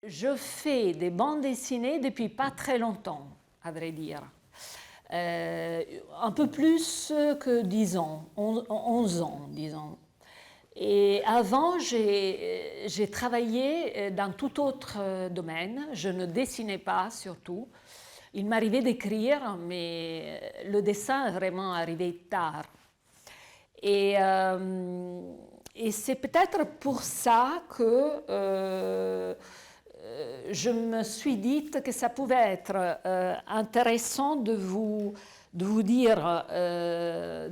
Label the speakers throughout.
Speaker 1: Je fais des bandes dessinées depuis pas très longtemps, à vrai dire. Un peu plus que 10 ans, 11 ans, disons. Et avant, j'ai travaillé dans tout autre domaine. Je ne dessinais pas, surtout. Il m'arrivait d'écrire, mais le dessin est vraiment arrivé tard. Et c'est peut-être pour ça que je me suis dit que ça pouvait être intéressant de vous dire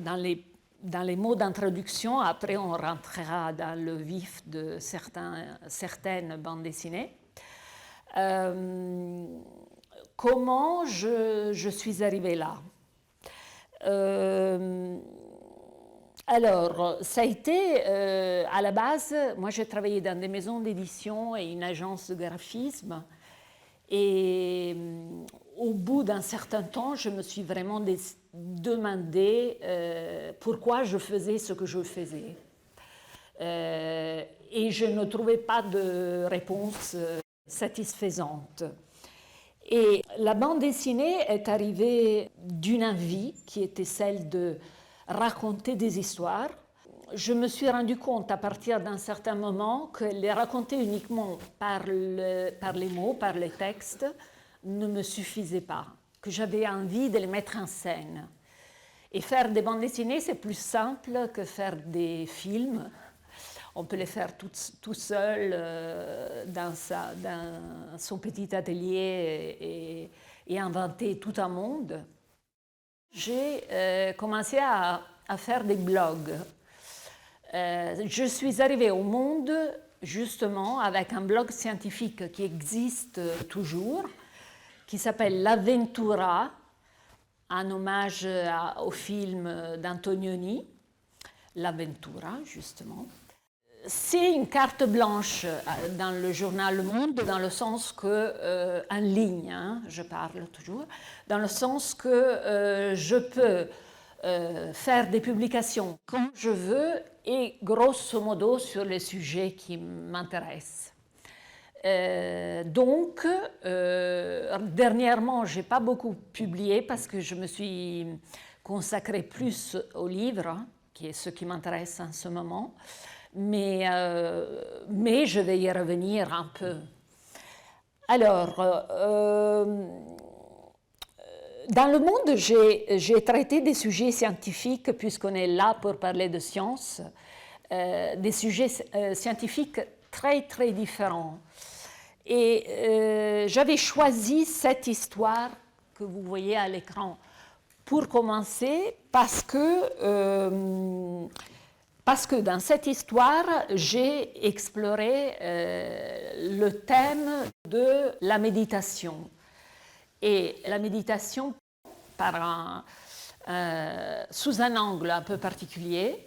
Speaker 1: dans les mots d'introduction, après on rentrera dans le vif de certaines bandes dessinées, comment je suis arrivée là. Alors, ça a été, à la base, moi j'ai travaillé dans des maisons d'édition et une agence de graphisme. Et au bout d'un certain temps, je me suis vraiment demandé pourquoi je faisais ce que je faisais. Et je ne trouvais pas de réponse satisfaisante. Et la bande dessinée est arrivée d'une envie qui était celle de raconter des histoires. Je me suis rendu compte à partir d'un certain moment que les raconter uniquement par les mots, par les textes, ne me suffisait pas, que j'avais envie de les mettre en scène. Et faire des bandes dessinées, c'est plus simple que faire des films. On peut les faire tout seul dans son petit atelier et inventer tout un monde. J'ai commencé à faire des blogs. Je suis arrivée au monde justement avec un blog scientifique qui existe toujours, qui s'appelle L'Avventura, en hommage au film d'Antonioni, L'Avventura justement. C'est une carte blanche dans le journal Le Monde, dans le sens que, en ligne, hein, je parle toujours, dans le sens que je peux faire des publications quand je veux et grosso modo sur les sujets qui m'intéressent. Donc, dernièrement, je n'ai pas beaucoup publié parce que je me suis consacrée plus aux livres, qui est ce qui m'intéresse en ce moment. Mais je vais y revenir un peu. Alors, dans le monde, j'ai traité des sujets scientifiques, puisqu'on est là pour parler de science, des sujets scientifiques très, très différents. Et j'avais choisi cette histoire que vous voyez à l'écran pour commencer, parce que dans cette histoire, j'ai exploré le thème de la méditation. Et la méditation sous un angle un peu particulier,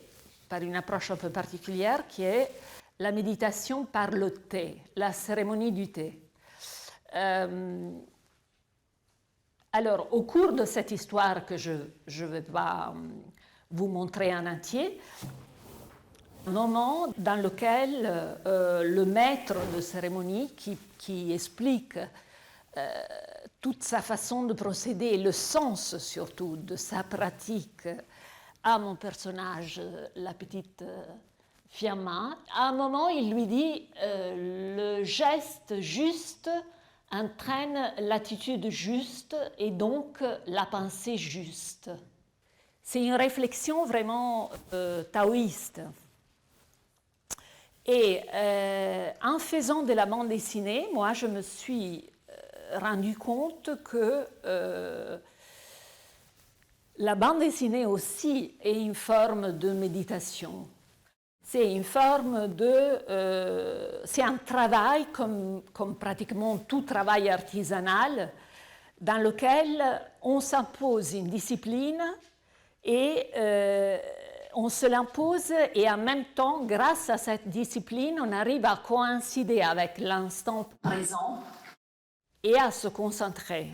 Speaker 1: par une approche un peu particulière, qui est la méditation par le thé, la cérémonie du thé. Alors, au cours de cette histoire que je ne vais pas vous montrer en entier, un moment dans lequel le maître de cérémonie qui explique toute sa façon de procéder et le sens surtout de sa pratique à mon personnage, la petite Fiamma, à un moment il lui dit le geste juste entraîne l'attitude juste et donc la pensée juste. C'est une réflexion vraiment taoïste. Et en faisant de la bande dessinée, moi, je me suis rendu compte que la bande dessinée aussi est une forme de méditation. C'est une forme c'est un travail, comme pratiquement tout travail artisanal, dans lequel on s'impose une discipline et on se l'impose et en même temps, grâce à cette discipline, on arrive à coïncider avec l'instant présent et à se concentrer.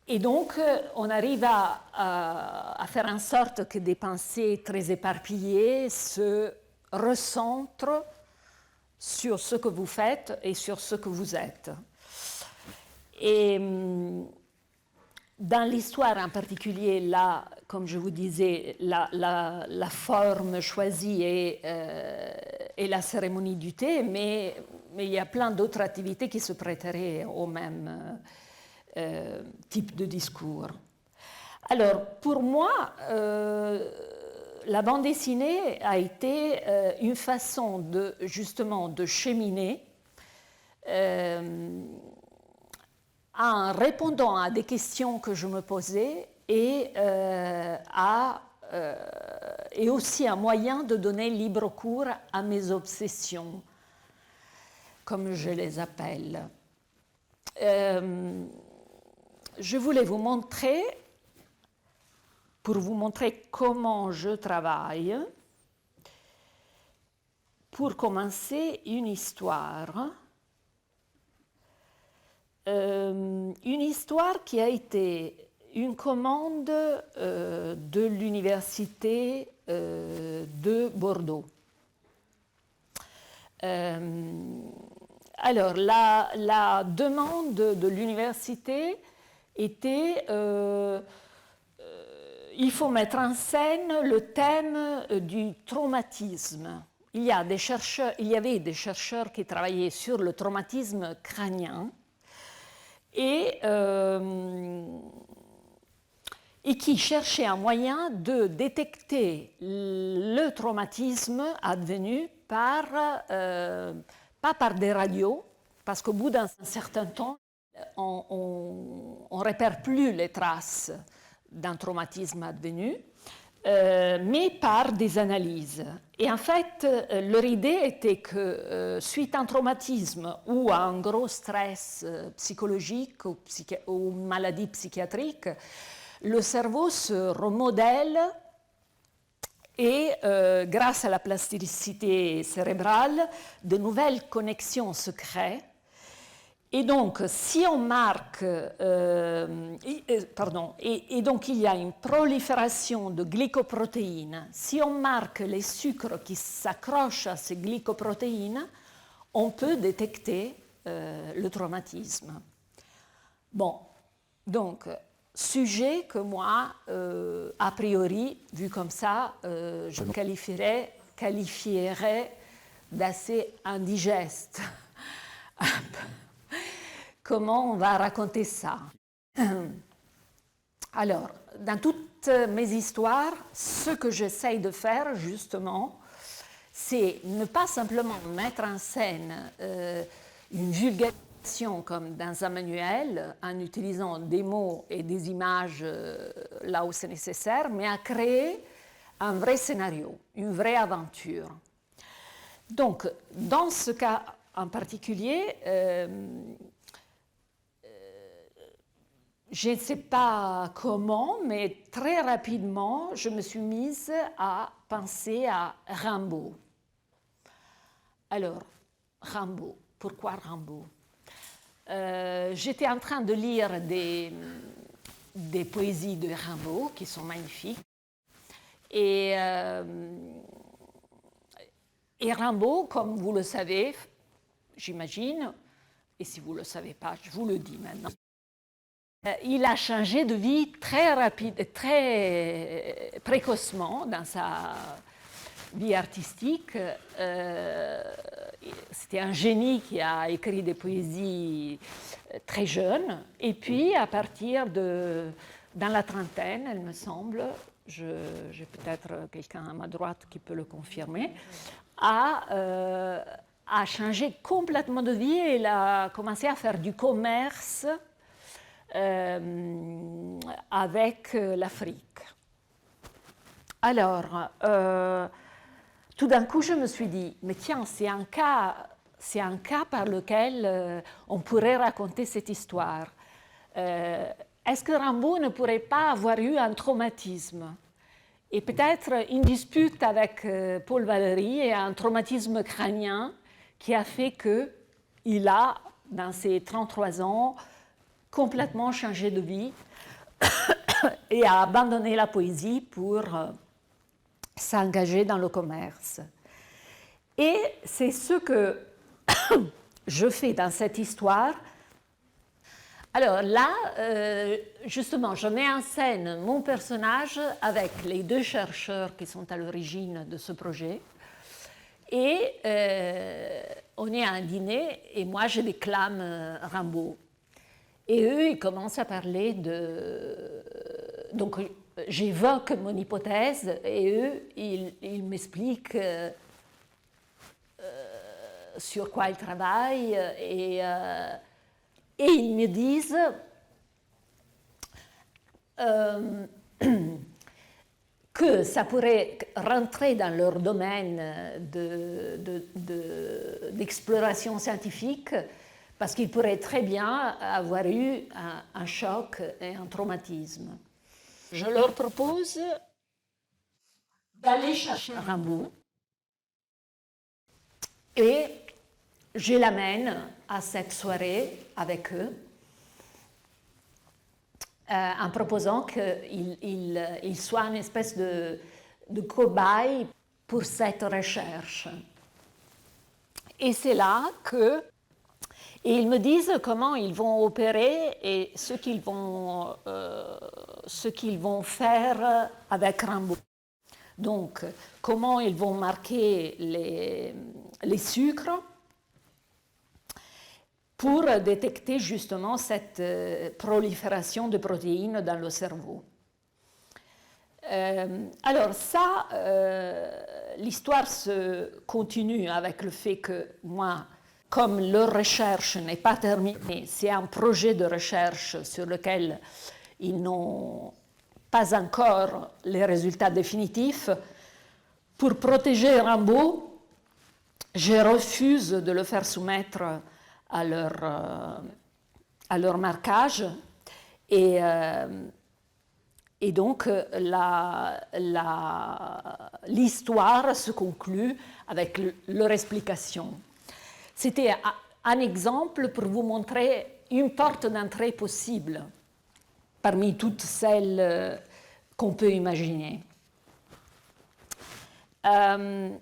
Speaker 1: Et donc, on arrive à faire en sorte que des pensées très éparpillées se recentrent sur ce que vous faites et sur ce que vous êtes. Et dans l'histoire en particulier, là, comme je vous disais, la forme choisie est la cérémonie du thé, mais il y a plein d'autres activités qui se prêteraient au même type de discours. Alors, pour moi, la bande dessinée a été une façon justement de cheminer en répondant à des questions que je me posais et aussi un moyen de donner libre cours à mes obsessions, comme je les appelle. Je voulais vous montrer, pour vous montrer comment je travaille, pour commencer une histoire. Une histoire qui a été une commande de l'université de Bordeaux. Alors, la demande de l'université était il faut mettre en scène le thème du traumatisme. Il y avait des chercheurs qui travaillaient sur le traumatisme crânien et qui cherchaient un moyen de détecter le traumatisme advenu pas par des radios, parce qu'au bout d'un certain temps, on ne repère plus les traces d'un traumatisme advenu, mais par des analyses. Et en fait, leur idée était que suite à un traumatisme ou à un gros stress psychologique ou maladie psychiatrique, le cerveau se remodèle et grâce à la plasticité cérébrale, de nouvelles connexions se créent. Et donc, si on marque, et donc il y a une prolifération de glycoprotéines. Si on marque les sucres qui s'accrochent à ces glycoprotéines, on peut détecter le traumatisme. Bon, donc, sujet que moi, a priori, vu comme ça, je qualifierais d'assez indigeste. Comment on va raconter ça? Alors, dans toutes mes histoires, ce que j'essaye de faire, justement, c'est ne pas simplement mettre en scène une vulgarisation comme dans un manuel, en utilisant des mots et des images là où c'est nécessaire, mais à créer un vrai scénario, une vraie aventure. Donc, dans ce cas en particulier, je ne sais pas comment, mais très rapidement, je me suis mise à penser à Rimbaud. Alors, Rimbaud, pourquoi Rimbaud? J'étais en train de lire des poésies de Rimbaud qui sont magnifiques. Et Rimbaud, comme vous le savez, j'imagine, et si vous ne le savez pas, je vous le dis maintenant, il a changé de vie très rapide, très précocement dans sa vie artistique. C'était un génie qui a écrit des poésies très jeunes. Et puis, à partir dans la trentaine, elle me semble, j'ai peut-être quelqu'un à ma droite qui peut le confirmer, a changé complètement de vie et il a commencé à faire du commerce avec l'Afrique. Alors, tout d'un coup, je me suis dit, mais tiens, c'est un cas par lequel on pourrait raconter cette histoire. Est-ce que Rimbaud ne pourrait pas avoir eu un traumatisme? Et peut-être une dispute avec Paul Valéry et un traumatisme crânien qui a fait qu'il a, dans ses 33 ans, complètement changé de vie et a abandonné la poésie pour s'engager dans le commerce. Et c'est ce que je fais dans cette histoire. Alors là, justement, je mets en scène mon personnage avec les deux chercheurs qui sont à l'origine de ce projet. Et on est à un dîner et moi je déclame Rimbaud. Et eux, ils commencent à parler de... Donc j'évoque mon hypothèse et eux, ils m'expliquent sur quoi ils travaillent et ils me disent que ça pourrait rentrer dans leur domaine d'exploration scientifique parce qu'ils pourraient très bien avoir eu un choc et un traumatisme. Je leur propose d'aller chercher Rimbaud et je l'amène à cette soirée avec eux en proposant qu'il soit une espèce de cobaye pour cette recherche. Et c'est là que ils me disent comment ils vont opérer et ce qu'ils vont faire avec Rimbaud. Donc, comment ils vont marquer les sucres pour détecter justement cette prolifération de protéines dans le cerveau. Alors ça, l'histoire se continue avec le fait que moi, comme leur recherche n'est pas terminée, c'est un projet de recherche sur lequel ils n'ont pas encore les résultats définitifs. Pour protéger Rimbaud, je refuse de le faire soumettre à leur marquage et donc l'histoire se conclut avec leur explication. C'était un exemple pour vous montrer une porte d'entrée possible parmi toutes celles qu'on peut imaginer. Un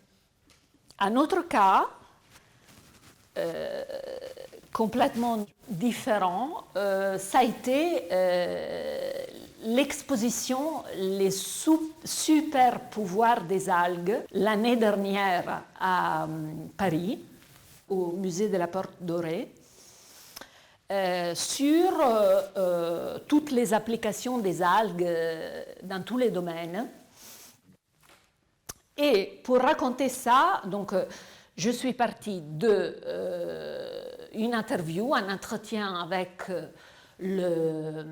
Speaker 1: autre cas complètement différent, ça a été l'exposition Les super pouvoirs des algues l'année dernière à Paris, au musée de la Porte Dorée, sur toutes les applications des algues dans tous les domaines. Et pour raconter ça, donc, je suis partie d'une interview, un entretien avec le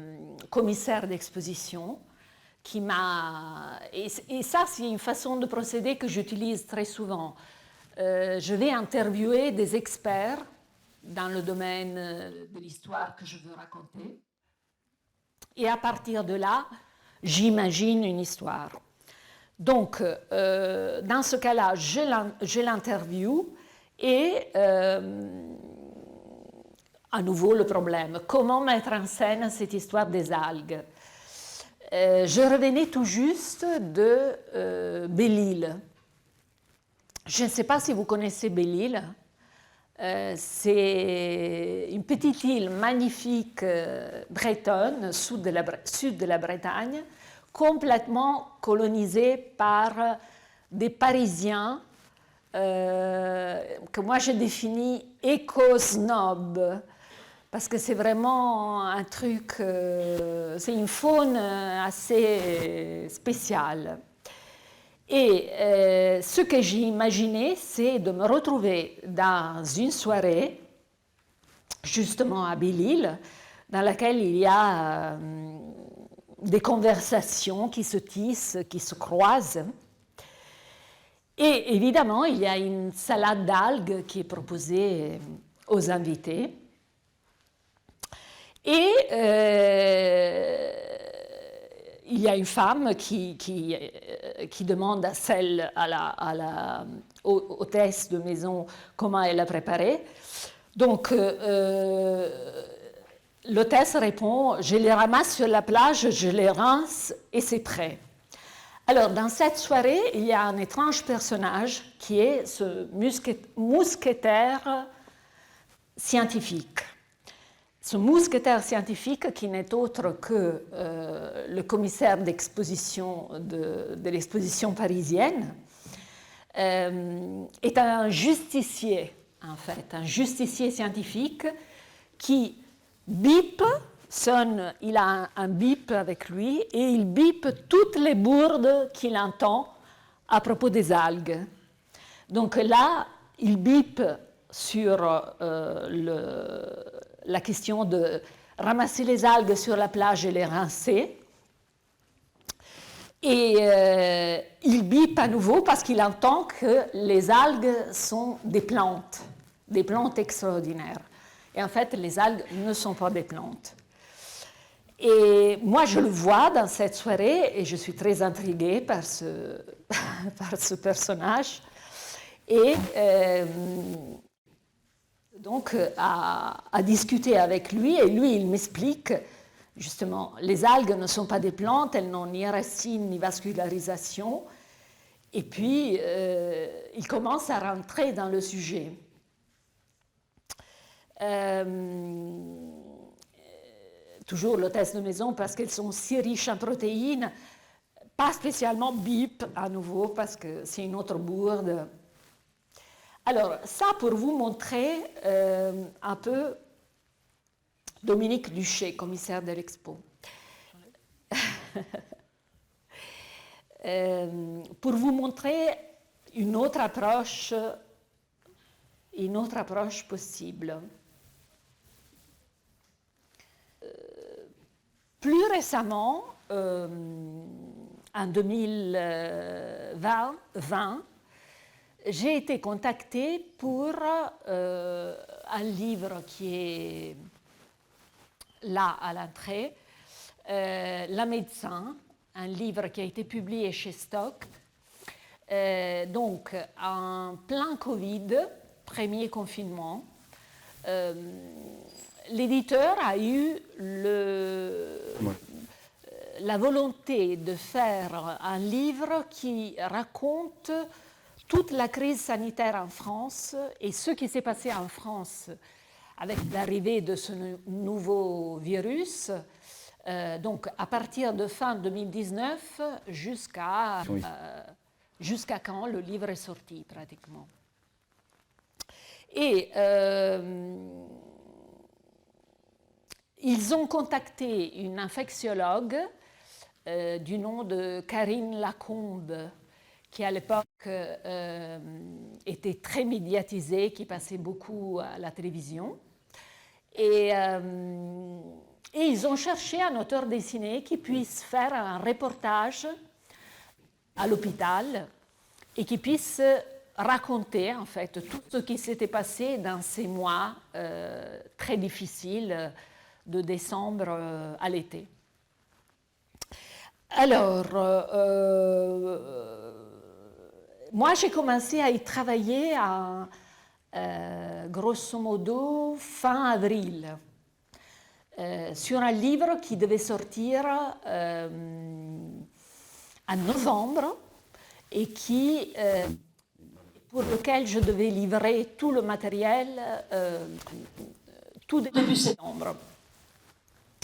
Speaker 1: commissaire d'exposition qui m'a... Et ça, c'est une façon de procéder que j'utilise très souvent. Je vais interviewer des experts dans le domaine de l'histoire que je veux raconter. Et à partir de là, j'imagine une histoire. Donc, dans ce cas-là, je l'interview et à nouveau le problème. Comment mettre en scène cette histoire des algues? Je revenais tout juste de Belle-Île. Je ne sais pas si vous connaissez Belle-Île. C'est une petite île magnifique bretonne, sud de la Bretagne, complètement colonisée par des Parisiens que moi je définis éco-snob, parce que c'est vraiment un truc, c'est une faune assez spéciale. Et ce que j'ai imaginé, c'est de me retrouver dans une soirée, justement à Belle-Île, dans laquelle il y a des conversations qui se tissent, qui se croisent. Et évidemment, il y a une salade d'algues qui est proposée aux invités. Et il y a une femme qui demande à la hôtesse de maison comment elle a préparé. Donc, l'hôtesse répond: je les ramasse sur la plage, je les rince et c'est prêt. Alors, dans cette soirée, il y a un étrange personnage qui est ce mousquetaire scientifique. Ce mousquetaire scientifique, qui n'est autre que le commissaire d'exposition de l'exposition parisienne, est un justicier, en fait, un justicier scientifique qui bip, sonne, il a un bip avec lui et il bip toutes les bourdes qu'il entend à propos des algues. Donc là, il bip sur la question de ramasser les algues sur la plage et les rincer. Et il bip à nouveau parce qu'il entend que les algues sont des plantes extraordinaires. Et en fait, les algues ne sont pas des plantes. Et moi, je le vois dans cette soirée et je suis très intriguée par par ce personnage. Et donc, à discuter avec lui, et lui, il m'explique, justement, les algues ne sont pas des plantes, elles n'ont ni racines ni vascularisation. Et puis, il commence à rentrer dans le sujet. Toujours l'hôtesse de maison, parce qu'elles sont si riches en protéines, pas spécialement bip à nouveau, parce que c'est une autre bourde. Alors, ça pour vous montrer un peu Dominique Duché, commissaire de l'Expo. Pour vous montrer une autre approche possible. Plus récemment, en 2020, j'ai été contactée pour un livre qui est là à l'entrée, La médecin, un livre qui a été publié chez Stock. Donc, en plein Covid, premier confinement, l'éditeur a eu la volonté de faire un livre qui raconte toute la crise sanitaire en France et ce qui s'est passé en France avec l'arrivée de ce nouveau virus, donc à partir de fin 2019 jusqu'à quand le livre est sorti pratiquement. Et ils ont contacté une infectiologue du nom de Karine Lacombe, qui à l'époque était très médiatisée, qui passait beaucoup à la télévision. Et ils ont cherché un auteur dessiné qui puisse faire un reportage à l'hôpital et qui puisse raconter en fait tout ce qui s'était passé dans ces mois très difficiles de décembre à l'été. Alors, moi j'ai commencé à y travailler grosso modo fin avril sur un livre qui devait sortir en novembre et pour lequel je devais livrer tout le matériel tout début septembre.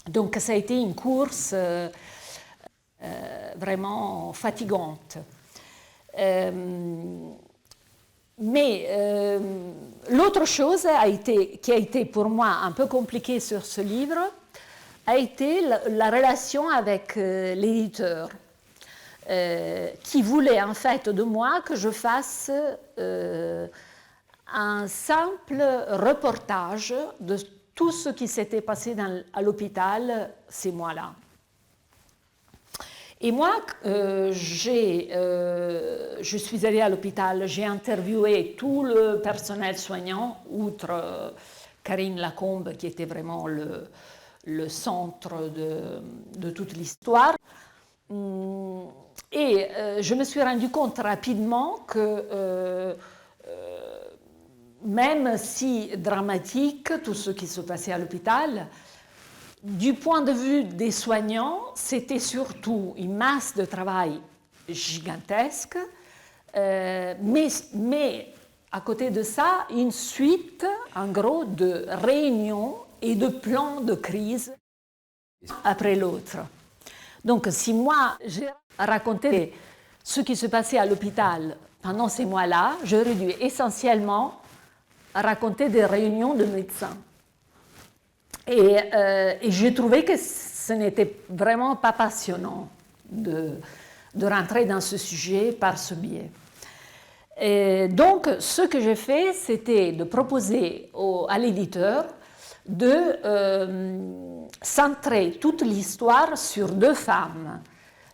Speaker 1: Donc ça a été une course vraiment fatigante. Mais l'autre chose qui a été pour moi un peu compliquée sur ce livre a été la relation avec l'éditeur, qui voulait en fait de moi que je fasse un simple reportage de tout ce qui s'était passé à l'hôpital ces mois-là. Et moi, je suis allée à l'hôpital, j'ai interviewé tout le personnel soignant, outre Karine Lacombe, qui était vraiment le centre de toute l'histoire. Et je me suis rendu compte rapidement que même si dramatique, tout ce qui se passait à l'hôpital, du point de vue des soignants, c'était surtout une masse de travail gigantesque, mais à côté de ça, une suite, en gros, de réunions et de plans de crise après l'autre. Donc, si moi, j'ai raconté ce qui se passait à l'hôpital pendant ces mois-là, j'aurais dû essentiellement raconter des réunions de médecins. Et j'ai trouvé que ce n'était vraiment pas passionnant de rentrer dans ce sujet par ce biais. Et donc, ce que j'ai fait, c'était de proposer à l'éditeur de centrer toute l'histoire sur deux femmes.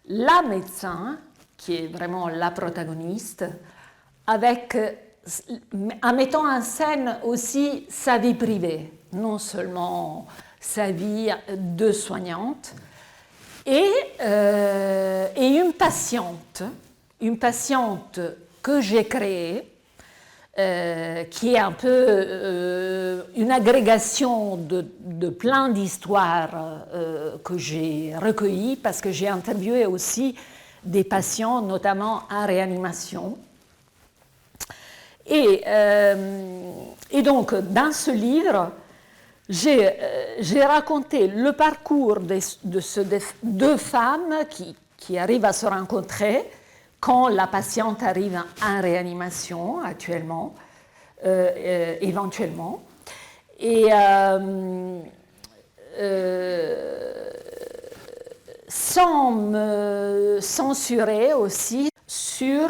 Speaker 1: La médecin, qui est vraiment la protagoniste, en mettant en scène aussi sa vie privée, non seulement sa vie de soignante, et une patiente que j'ai créée, qui est un peu une agrégation de plein d'histoires que j'ai recueillies, parce que j'ai interviewé aussi des patients, notamment en réanimation. Et donc, dans ce livre, j'ai raconté le parcours de ces deux femmes qui arrivent à se rencontrer quand la patiente arrive en réanimation actuellement, éventuellement. Et sans me censurer aussi sur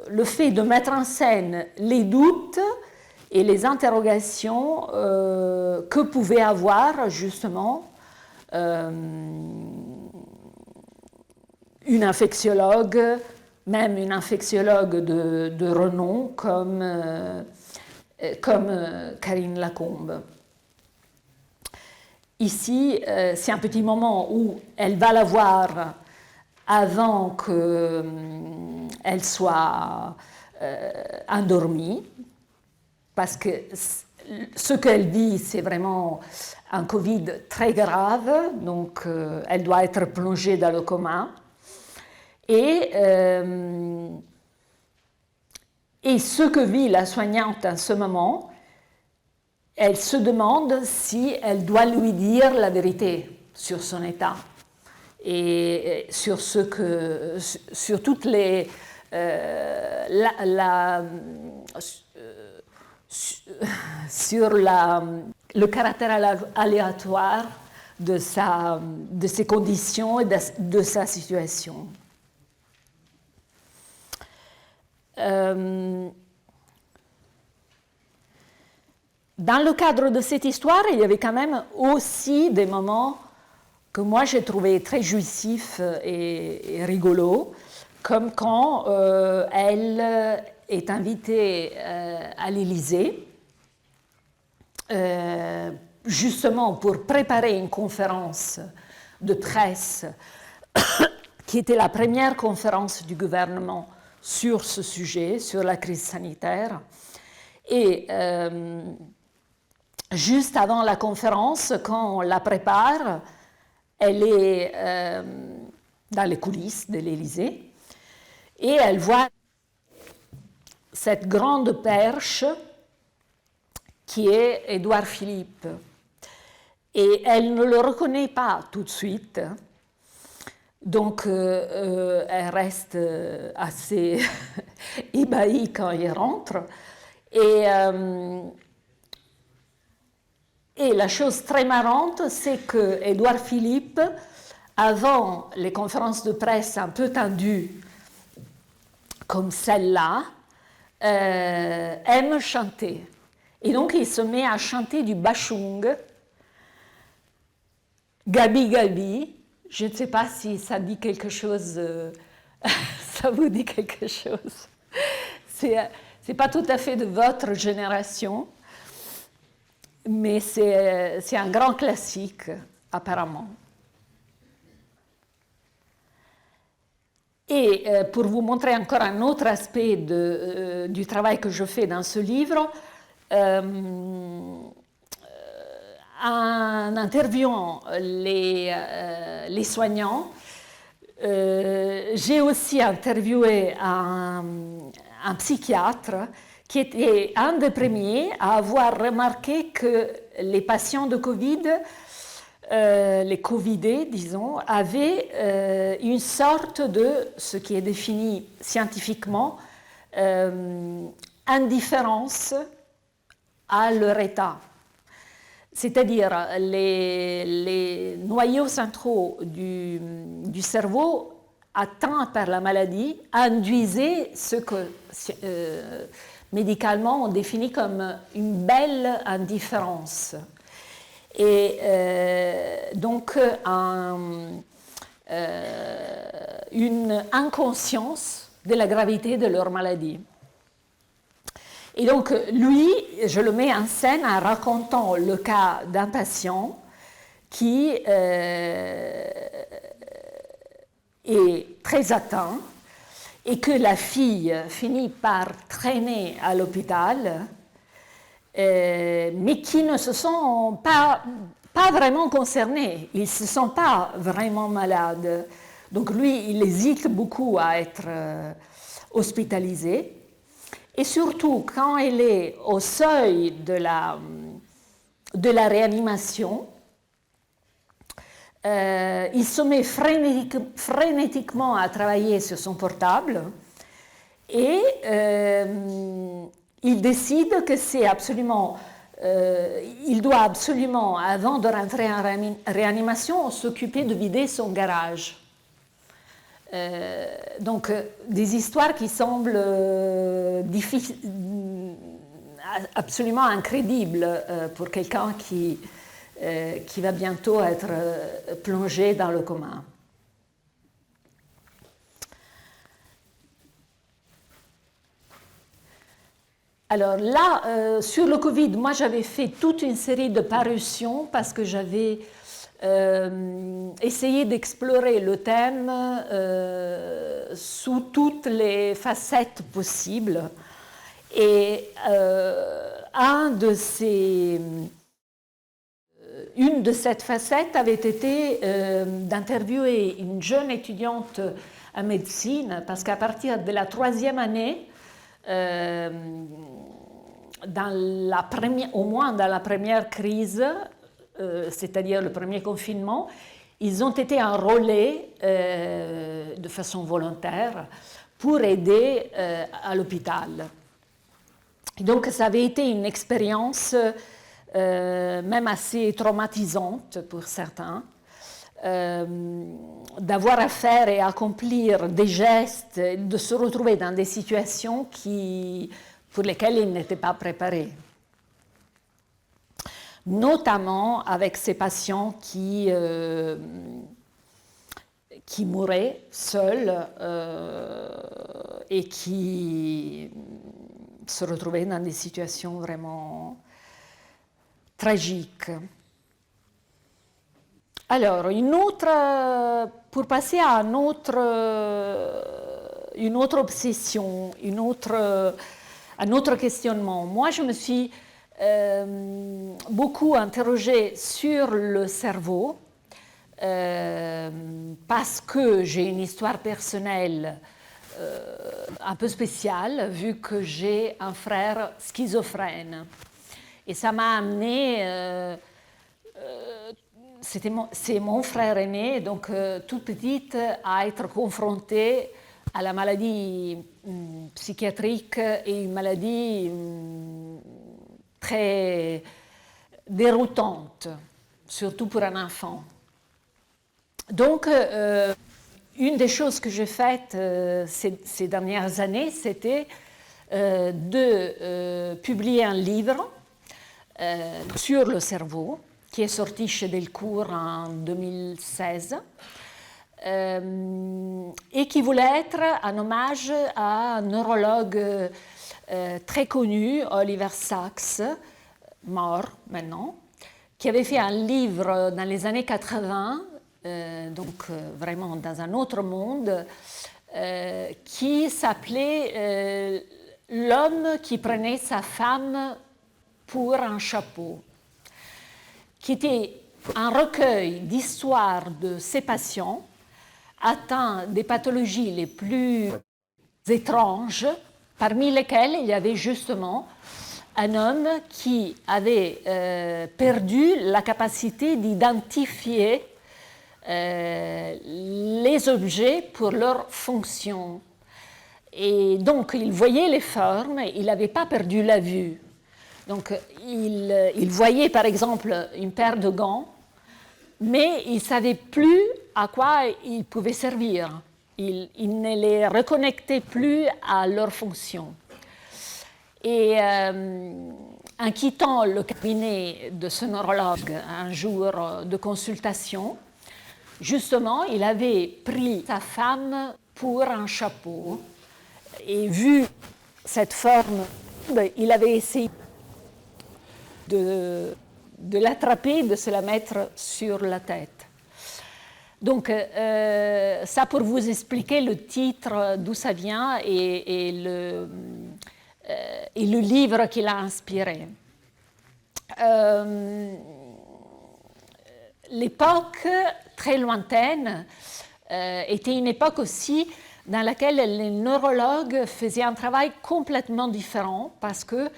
Speaker 1: le fait de mettre en scène les doutes et les interrogations que pouvait avoir justement une infectiologue, même une infectiologue de renom comme Karine Lacombe. Ici, c'est un petit moment où elle va la voir avant qu'elle soit endormie, parce que ce qu'elle vit, c'est vraiment un Covid très grave, donc elle doit être plongée dans le coma. Et ce que vit la soignante en ce moment, elle se demande si elle doit lui dire la vérité sur son état et sur toutes les sur le caractère aléatoire de ses conditions et de sa situation. Dans le cadre de cette histoire, il y avait quand même aussi des moments que moi j'ai trouvé très jouissifs et rigolos, comme quand elle est invitée à l'Élysée, justement pour préparer une conférence de presse qui était la première conférence du gouvernement sur ce sujet, sur la crise sanitaire. Et juste avant la conférence, quand on la prépare, elle est dans les coulisses de l'Élysée et elle voit cette grande perche qui est Édouard Philippe. Et elle ne le reconnaît pas tout de suite. Donc, elle reste assez ébahie quand il rentre. Et la chose très marrante, c'est que Édouard Philippe, avant les conférences de presse un peu tendues, comme celle-là, aime chanter. Et donc, il se met à chanter du bachung, Gabi Gabi. Je ne sais pas si ça dit quelque chose, ça vous dit quelque chose. C'est pas tout à fait de votre génération, mais c'est un grand classique, apparemment. Et pour vous montrer encore un autre aspect du travail que je fais dans ce livre, en interviewant les soignants, j'ai aussi interviewé un psychiatre qui était un des premiers à avoir remarqué que les patients de Covid, les Covidés, disons, avaient une sorte de, ce qui est défini scientifiquement, indifférence à leur état. C'est-à-dire les noyaux centraux du cerveau atteints par la maladie induisaient ce que médicalement on définit comme une belle indifférence. Et donc une inconscience de la gravité de leur maladie. Et donc, lui, je le mets en scène en racontant le cas d'un patient qui est très atteint et que la fille finit par traîner à l'hôpital, mais qui ne se sont pas vraiment concernés. Ils ne se sentent pas vraiment malades. Donc, lui, il hésite beaucoup à être hospitalisé. Et surtout, quand elle est au seuil de la réanimation, il se met frénétiquement à travailler sur son portable et il décide que c'est absolument... il doit absolument, avant de rentrer en réanimation, s'occuper de vider son garage. Donc, des histoires qui semblent absolument incrédibles pour quelqu'un qui va bientôt être plongé dans le coma. Alors là, sur le Covid, moi j'avais fait toute une série de parutions parce que j'avais essayer d'explorer le thème sous toutes les facettes possibles. Et une de ces facettes avait été d'interviewer une jeune étudiante en médecine, parce qu'à partir de la 3e année, au moins dans la première crise, c'est-à-dire le premier confinement, ils ont été enrôlés de façon volontaire pour aider à l'hôpital. Donc ça avait été une expérience même assez traumatisante pour certains, d'avoir à faire et accomplir des gestes, de se retrouver dans des situations pour lesquelles ils n'étaient pas préparés. Notamment avec ces patients qui mouraient seuls et qui se retrouvaient dans des situations vraiment tragiques. Alors, pour passer à une autre obsession, un autre questionnement, moi je me suis beaucoup interrogée sur le cerveau parce que j'ai une histoire personnelle un peu spéciale vu que j'ai un frère schizophrène. Et ça m'a amené, c'est mon frère aîné, donc toute petite, à être confrontée à la maladie psychiatrique et une maladie très déroutante, surtout pour un enfant. Donc, une des choses que j'ai faites ces dernières années, c'était de publier un livre sur le cerveau, qui est sorti chez Delcourt en 2016, et qui voulait être un hommage à un neurologue très connu, Oliver Sacks, mort maintenant, qui avait fait un livre dans les années 80, donc vraiment dans un autre monde, qui s'appelait L'homme qui prenait sa femme pour un chapeau, qui était un recueil d'histoires de ses patients atteint des pathologies les plus étranges, parmi lesquelles il y avait justement un homme qui avait perdu la capacité d'identifier les objets pour leur fonction. Et donc, il voyait les formes, il n'avait pas perdu la vue. Donc, il voyait par exemple une paire de gants, mais il ne savait plus à quoi ils pouvaient servir. Il ne les reconnectait plus à leur fonction. Et en quittant le cabinet de ce neurologue un jour de consultation, justement, il avait pris sa femme pour un chapeau. Et vu cette forme, il avait essayé de l'attraper, de se la mettre sur la tête. Donc, ça pour vous expliquer le titre, d'où ça vient et le livre qui l'a inspiré. L'époque très lointaine était une époque aussi dans laquelle les neurologues faisaient un travail complètement différent parce qu'ils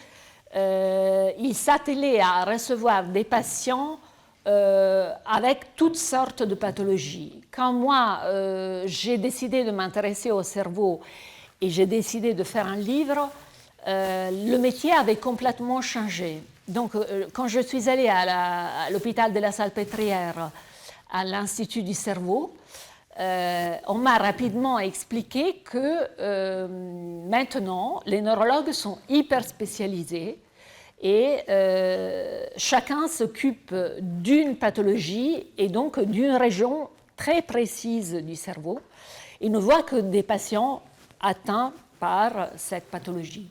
Speaker 1: s'attelaient à recevoir des patients avec toutes sortes de pathologies. Quand moi, j'ai décidé de m'intéresser au cerveau et j'ai décidé de faire un livre, le métier avait complètement changé. Donc, quand je suis allée à l'hôpital de la Salpêtrière, à l'Institut du cerveau, on m'a rapidement expliqué que maintenant, les neurologues sont hyper spécialisés et chacun s'occupe d'une pathologie et donc d'une région très précise du cerveau. Il ne voit que des patients atteints par cette pathologie.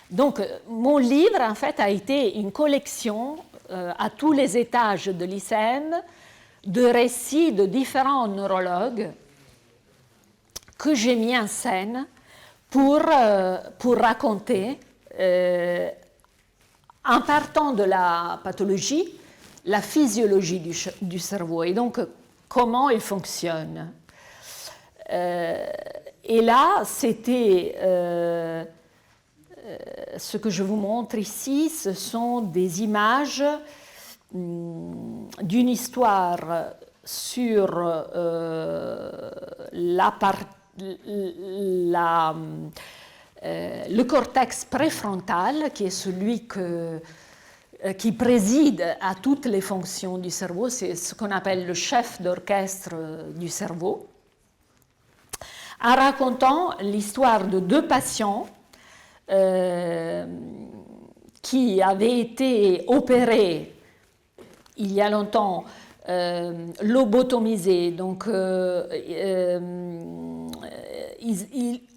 Speaker 1: Donc, mon livre, en fait, a été une collection à tous les étages de l'ICM de récits de différents neurologues que j'ai mis en scène pour raconter, en partant de la pathologie, la physiologie du cerveau et donc comment il fonctionne. Et là, c'était ce que je vous montre ici, ce sont des images d'une histoire sur le cortex préfrontal, qui est celui qui préside à toutes les fonctions du cerveau, c'est ce qu'on appelle le chef d'orchestre du cerveau, en racontant l'histoire de deux patients qui avaient été opérés il y a longtemps, lobotomisés. Donc,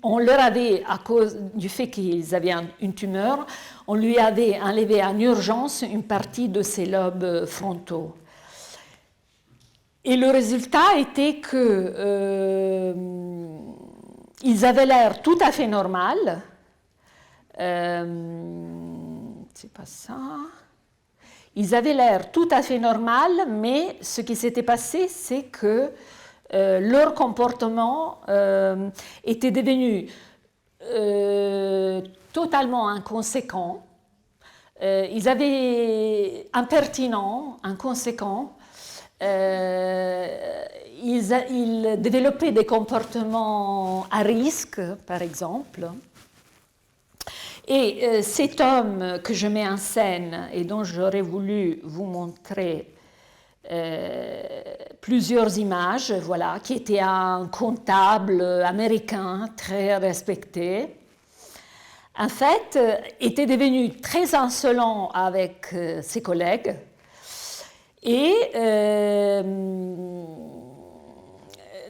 Speaker 1: on leur avait, à cause du fait qu'ils avaient une tumeur, on lui avait enlevé en urgence une partie de ses lobes frontaux. Et le résultat était que ils avaient l'air tout à fait normal. C'est pas ça. Ils avaient l'air tout à fait normal, mais ce qui s'était passé, c'est que leur comportement était devenu totalement inconséquent. Ils avaient impertinent, inconséquent. Ils développaient des comportements à risque, par exemple. Et cet homme que je mets en scène et dont j'aurais voulu vous montrer plusieurs images, voilà, qui était un comptable américain très respecté, en fait, était devenu très insolent avec ses collègues et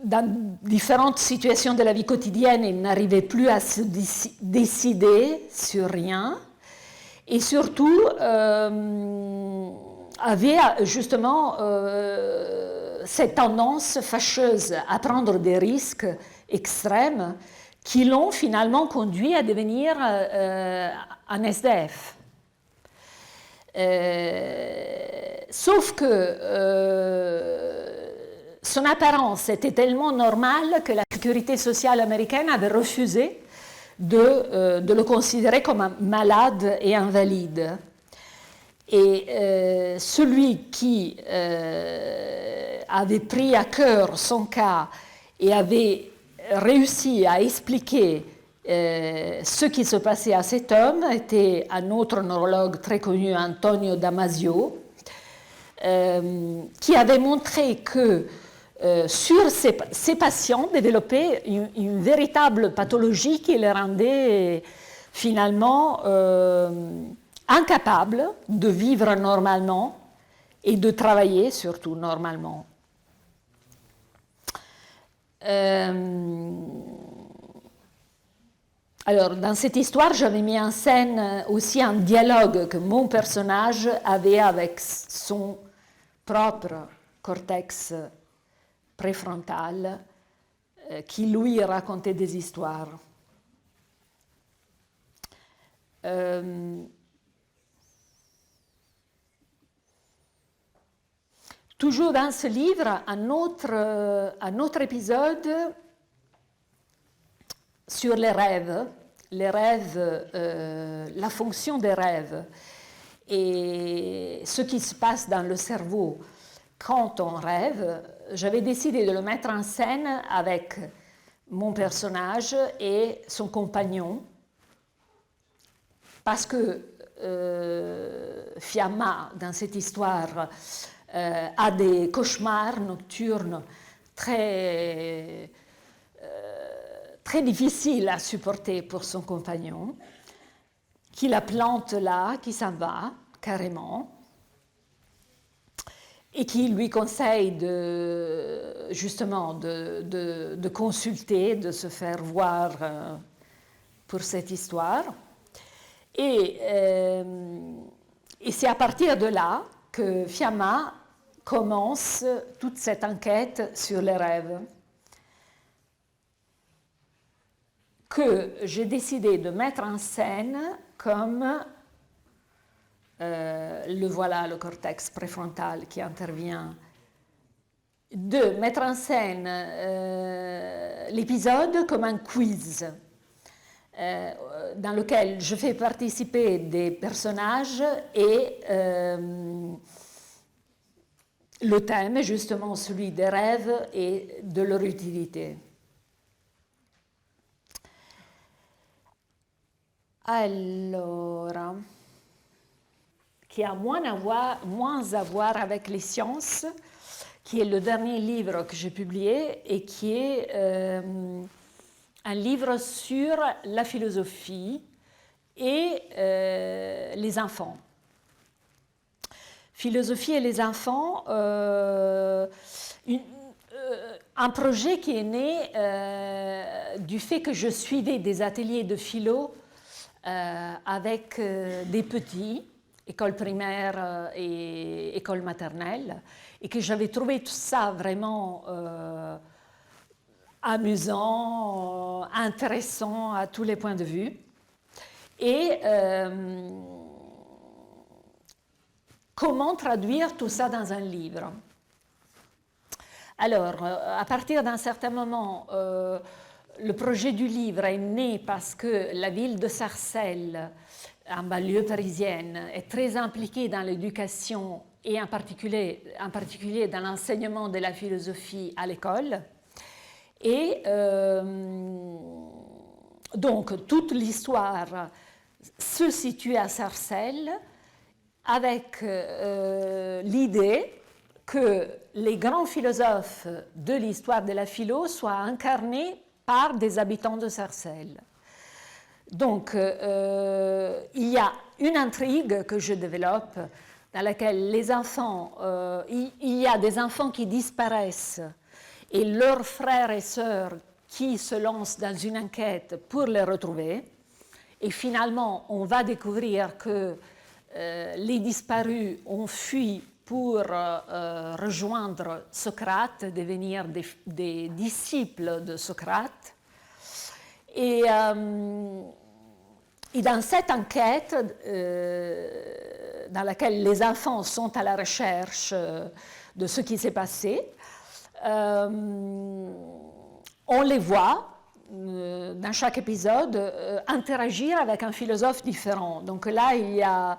Speaker 1: dans différentes situations de la vie quotidienne, il n'arrivait plus à se décider sur rien et surtout avait justement cette tendance fâcheuse à prendre des risques extrêmes qui l'ont finalement conduit à devenir un SDF. Sauf que son apparence était tellement normale que la sécurité sociale américaine avait refusé de le considérer comme un malade et invalide. Et celui qui avait pris à cœur son cas et avait réussi à expliquer ce qui se passait à cet homme était un autre neurologue très connu, Antonio Damasio, qui avait montré que sur ces patients développaient une véritable pathologie qui les rendait finalement incapables de vivre normalement et de travailler surtout normalement. Alors, dans cette histoire, j'avais mis en scène aussi un dialogue que mon personnage avait avec son propre cortex préfrontal qui lui racontait des histoires. Toujours dans ce livre, un autre épisode sur les rêves, la fonction des rêves et ce qui se passe dans le cerveau quand on rêve. J'avais décidé de le mettre en scène avec mon personnage et son compagnon parce que Fiamma, dans cette histoire, a des cauchemars nocturnes très difficiles à supporter pour son compagnon, qui la plante là, qui s'en va carrément, et qui lui conseille justement de consulter, de se faire voir pour cette histoire. Et c'est à partir de là que Fiamma commence toute cette enquête sur les rêves, que j'ai décidé de mettre en scène comme le cortex préfrontal qui intervient, de mettre en scène l'épisode comme un quiz dans lequel je fais participer des personnages et le thème est justement celui des rêves et de leur utilité. Alors, qui a moins à voir avec les sciences, qui est le dernier livre que j'ai publié et qui est un livre sur la philosophie et les enfants. Philosophie et les enfants, un projet qui est né du fait que je suivais des ateliers de philo avec des petits, école primaire et école maternelle, et que j'avais trouvé tout ça vraiment amusant, intéressant à tous les points de vue. Et comment traduire tout ça dans un livre? Alors, à partir d'un certain moment, le projet du livre est né parce que la ville de Sarcelles, en banlieue parisienne, est très impliquée dans l'éducation et en particulier dans l'enseignement de la philosophie à l'école. Et donc, toute l'histoire se situe à Sarcelles avec l'idée que les grands philosophes de l'histoire de la philo soient incarnés par des habitants de Sarcelles. Donc, il y a une intrigue que je développe dans laquelle les enfants, il y a des enfants qui disparaissent et leurs frères et sœurs qui se lancent dans une enquête pour les retrouver. Et finalement, on va découvrir que les disparus ont fui pour rejoindre Socrate, devenir des disciples de Socrate. Et dans cette enquête, dans laquelle les enfants sont à la recherche de ce qui s'est passé, on les voit dans chaque épisode interagir avec un philosophe différent. Donc là, il y a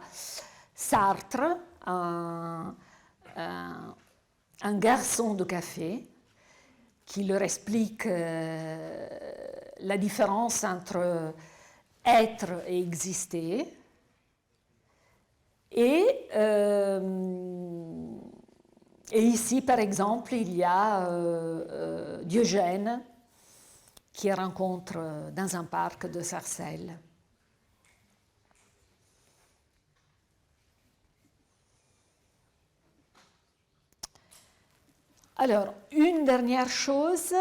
Speaker 1: Sartre, un garçon de café, qui leur explique la différence entre être et exister. Et ici, par exemple, il y a Diogène qui rencontre dans un parc de Sarcelles. Alors, une dernière chose,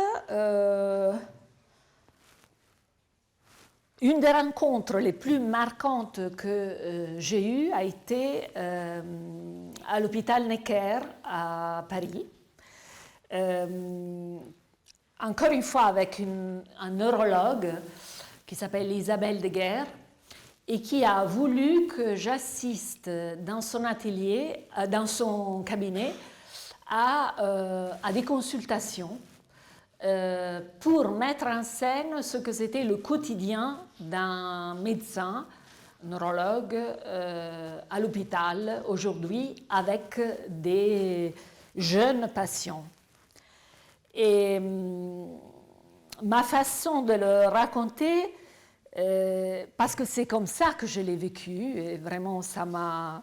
Speaker 1: une des rencontres les plus marquantes que j'ai eues a été à l'hôpital Necker à Paris. Encore une fois avec un neurologue qui s'appelle Isabelle Deguerre et qui a voulu que j'assiste dans son atelier, dans son cabinet, à des consultations pour mettre en scène ce que c'était le quotidien d'un médecin, neurologue, à l'hôpital aujourd'hui avec des jeunes patients. Et ma façon de le raconter, parce que c'est comme ça que je l'ai vécu, et vraiment ça m'a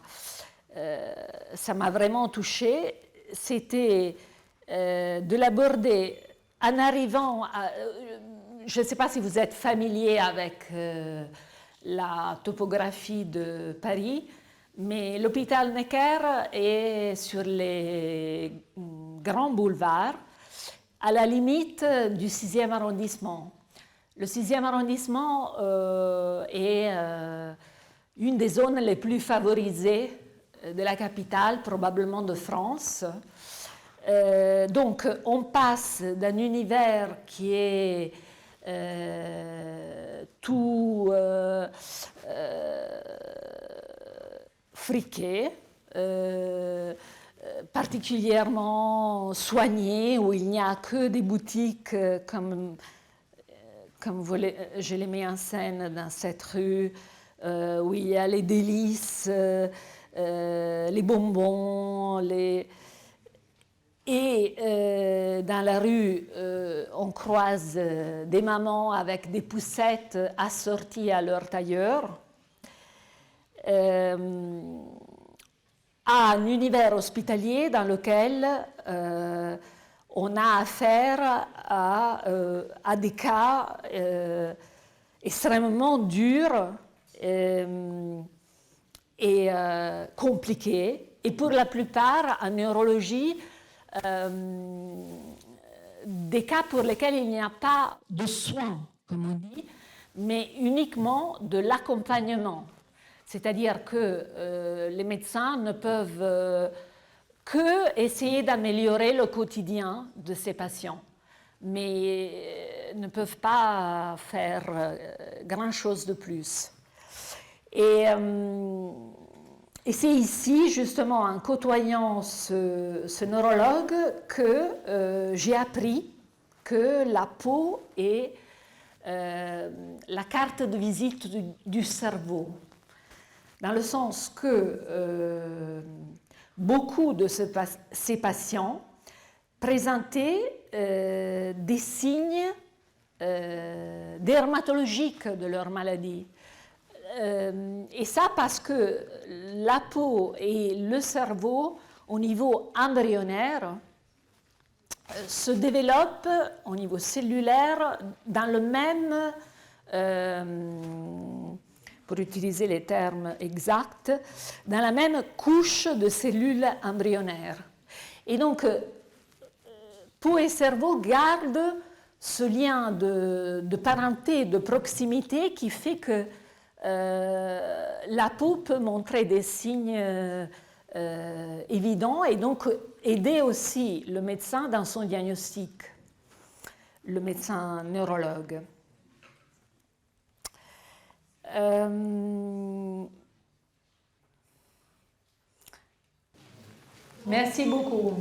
Speaker 1: vraiment touchée, c'était de l'aborder en arrivant à... je ne sais pas si vous êtes familier avec la topographie de Paris, mais l'hôpital Necker est sur les grands boulevards, à la limite du 6e arrondissement. Le 6e arrondissement est une des zones les plus favorisées de la capitale, probablement de France. Donc, on passe d'un univers qui est tout friqué, particulièrement soigné, où il n'y a que des boutiques comme je l'ai mis en scène dans cette rue, où il y a les délices, les bonbons, et dans la rue, on croise des mamans avec des poussettes assorties à leur tailleur. À un univers hospitalier dans lequel on a affaire à des cas extrêmement durs et compliqués, et pour la plupart en neurologie, des cas pour lesquels il n'y a pas de soins, comme on dit, mais uniquement de l'accompagnement. C'est-à-dire que les médecins ne peuvent que essayer d'améliorer le quotidien de ces patients, mais ne peuvent pas faire grand-chose de plus. Et c'est ici, justement, en côtoyant ce neurologue, que j'ai appris que la peau est la carte de visite du cerveau. Dans le sens que beaucoup de ces patients présentaient des signes dermatologiques de leur maladie. Et ça parce que la peau et le cerveau, au niveau embryonnaire, se développent au niveau cellulaire dans le même... pour utiliser les termes exacts, dans la même couche de cellules embryonnaires. Et donc, peau et cerveau gardent ce lien de parenté, de proximité qui fait que la peau peut montrer des signes évidents et donc aider aussi le médecin dans son diagnostic, le médecin neurologue. Merci beaucoup.